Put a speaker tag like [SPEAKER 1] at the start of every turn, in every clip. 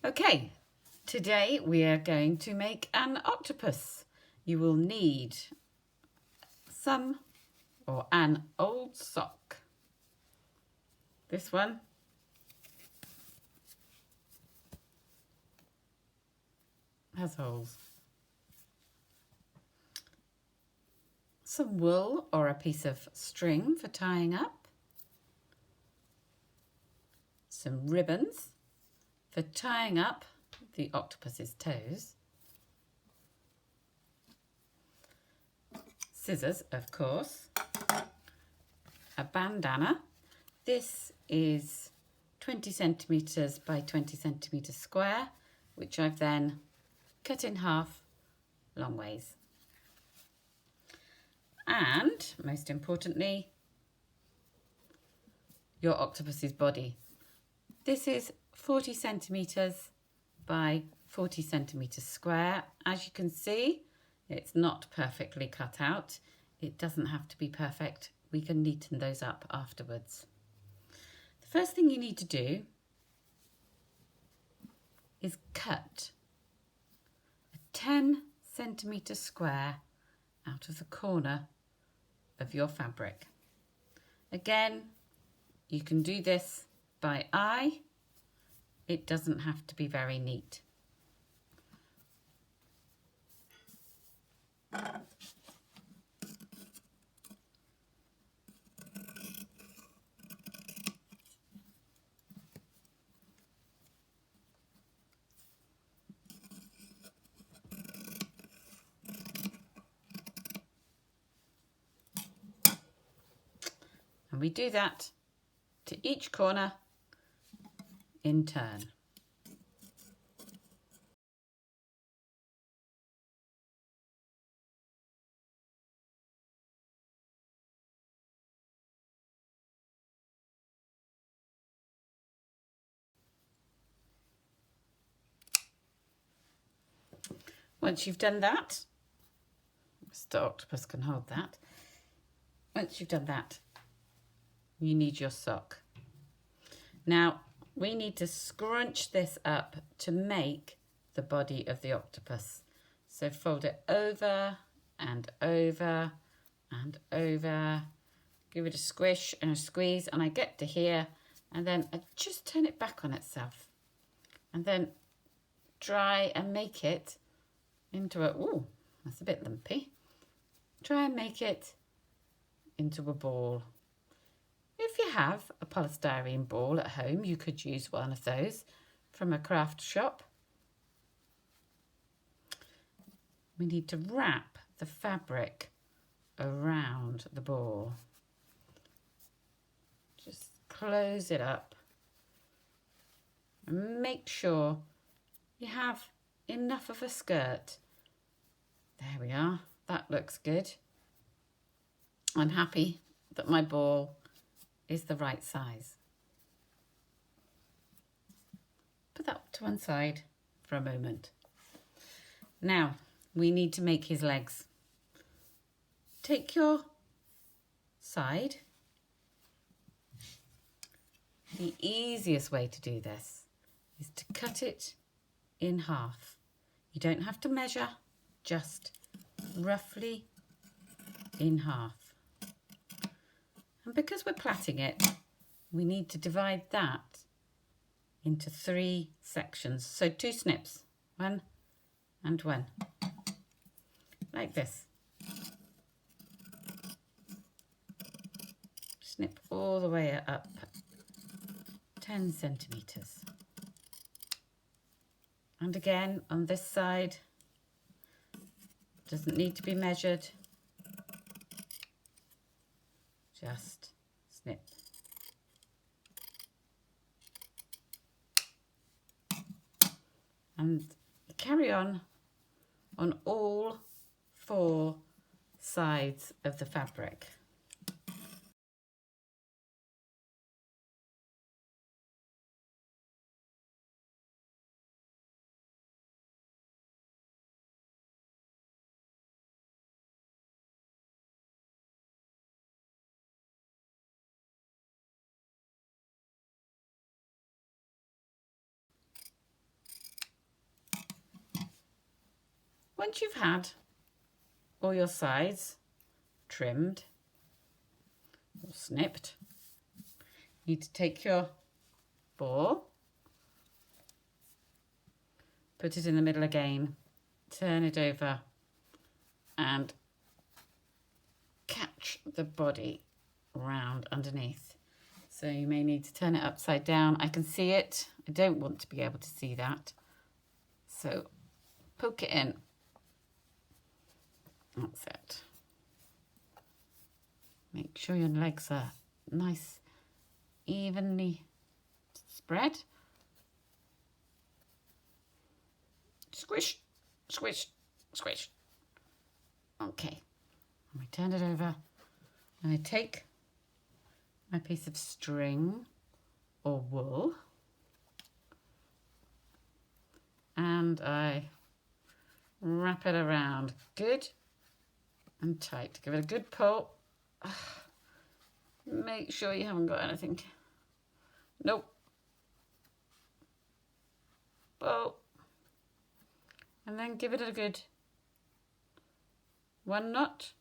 [SPEAKER 1] Okay, today we are going to make an octopus. You will need some or an old sock. This one. Has holes. Some wool or a piece of string for tying up. Some ribbons for tying up the octopus's toes. Scissors, of course. A bandana. This is 20 centimetres by 20 centimetres square, which I've then cut in half long ways. And, most importantly, your octopus's body. This is 40 centimetres by 40 centimetres square. As you can see, it's not perfectly cut out. It doesn't have to be perfect. We can neaten those up afterwards. The first thing you need to do is cut a 10 centimetre square out of the corner of your fabric. Again, you can do this by eye. It doesn't have to be very neat. And we do that to each corner in turn. Once you've done that, the octopus can hold that. Once you've done that, you need your sock. Now, we need to scrunch this up to make the body of the octopus. So fold it over and over and over. Give it a squish and a squeeze, and I get to here, and then I just turn it back on itself. And then try and make it into a, ooh, that's a bit lumpy. Try and make it into a ball. If you have a polystyrene ball at home, you could use one of those from a craft shop. We need to wrap the fabric around the ball. Just close it up and make sure you have enough of a skirt. There we are, that looks good. I'm happy that my ball is the right size. Put that to one side for a moment. Now we need to make his legs. Take your side. The easiest way to do this is to cut it in half. You don't have to measure, just roughly in half. And because we're plaiting it, we need to divide that into 3 sections. So 2 snips, 1 and 1, like this. Snip all the way up 10 centimetres. And again, on this side, doesn't need to be measured. Just snip. And carry on all 4 sides of the fabric. Once you've had all your sides trimmed or snipped, you need to take your ball, put it in the middle again, turn it over and catch the body round underneath. So you may need to turn it upside down. I can see it. I don't want to be able to see that. So poke it in. That's it. Make sure your legs are nice, evenly spread. Squish, squish, squish. Okay. And we turn it over and I take my piece of string or wool and I wrap it around good and tight. Give it a good pull. Make sure you haven't got anything. Nope. Pull. And then give it a good 1 knot.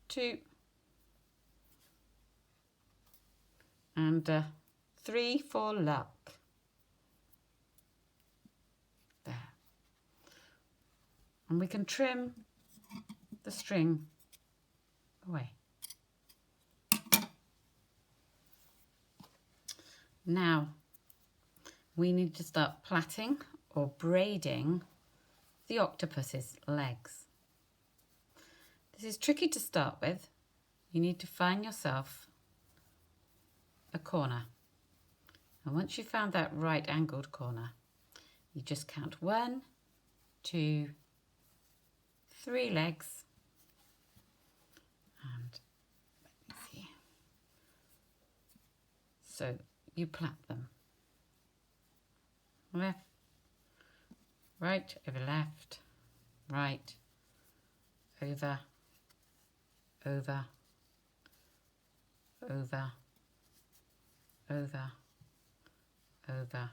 [SPEAKER 1] 2 and 3 for luck. There. And we can trim the string away. Now we need to start plaiting or braiding the octopus's legs. This is tricky to start with. You need to find yourself a corner. And once you've found that right angled corner, you just count 1, 2, 3 legs. And let me see. So you plait them. Left, right over left, right, over, over, over, over, over,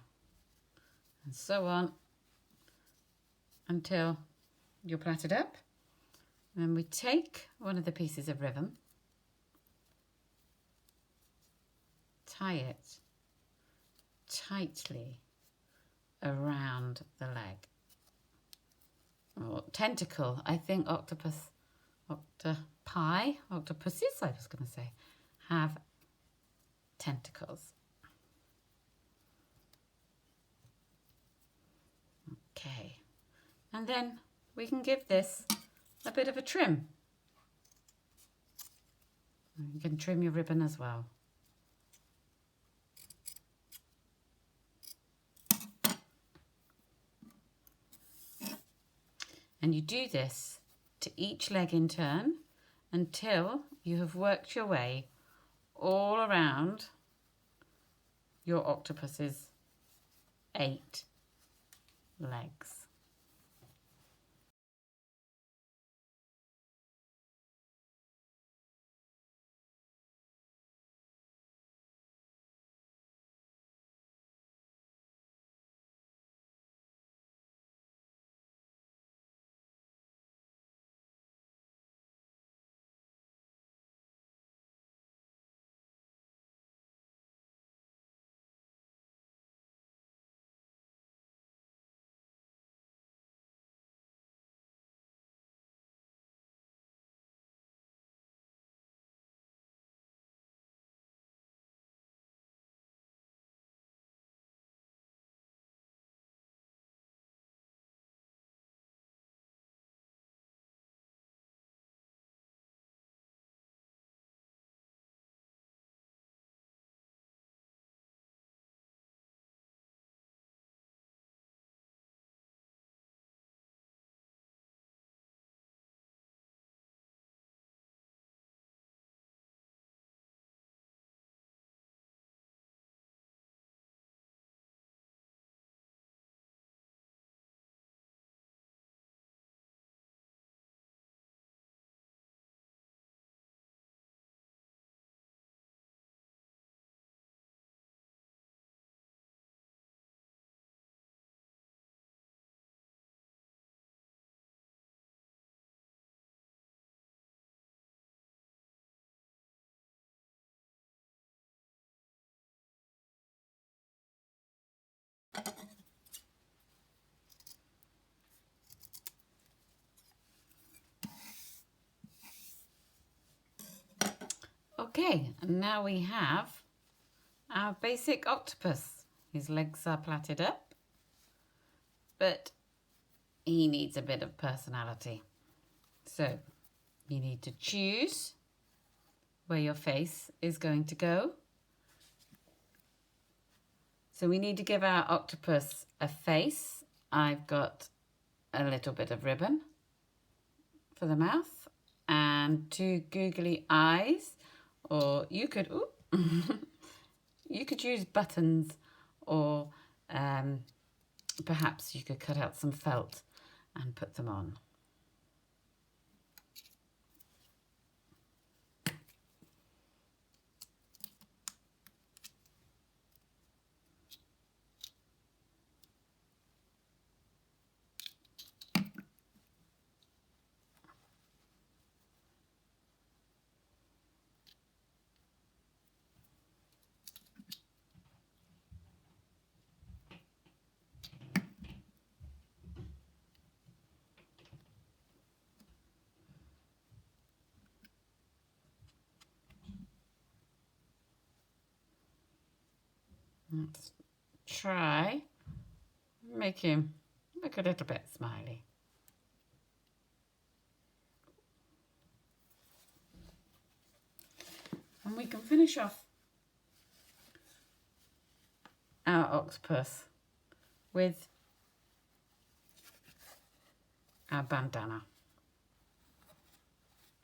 [SPEAKER 1] and so on until you're plaited up. And then we take one of the pieces of ribbon, tie it tightly around the leg. Or tentacle, I think octopuses, I was going to say, have tentacles. Okay, and then we can give this a bit of a trim. You can trim your ribbon as well. And you do this to each leg in turn until you have worked your way all around your octopus's 8 legs. Okay, and now we have our basic octopus. His legs are plaited up, but he needs a bit of personality. So you need to choose where your face is going to go. So we need to give our octopus a face. I've got a little bit of ribbon for the mouth and 2 googly eyes, or you could you could use buttons, or perhaps you could cut out some felt and put them on. Let's try make him look a little bit smiley. And we can finish off our octopus with our bandana.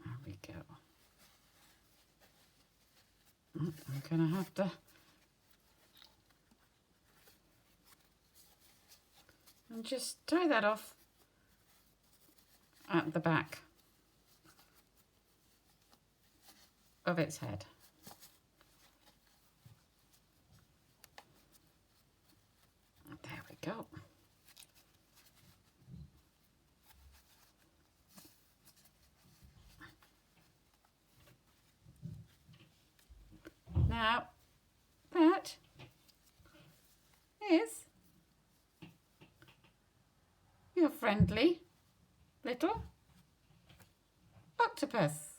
[SPEAKER 1] There we go. I'm going to have to and just tie that off at the back of its head. There we go. Now that is your friendly little octopus.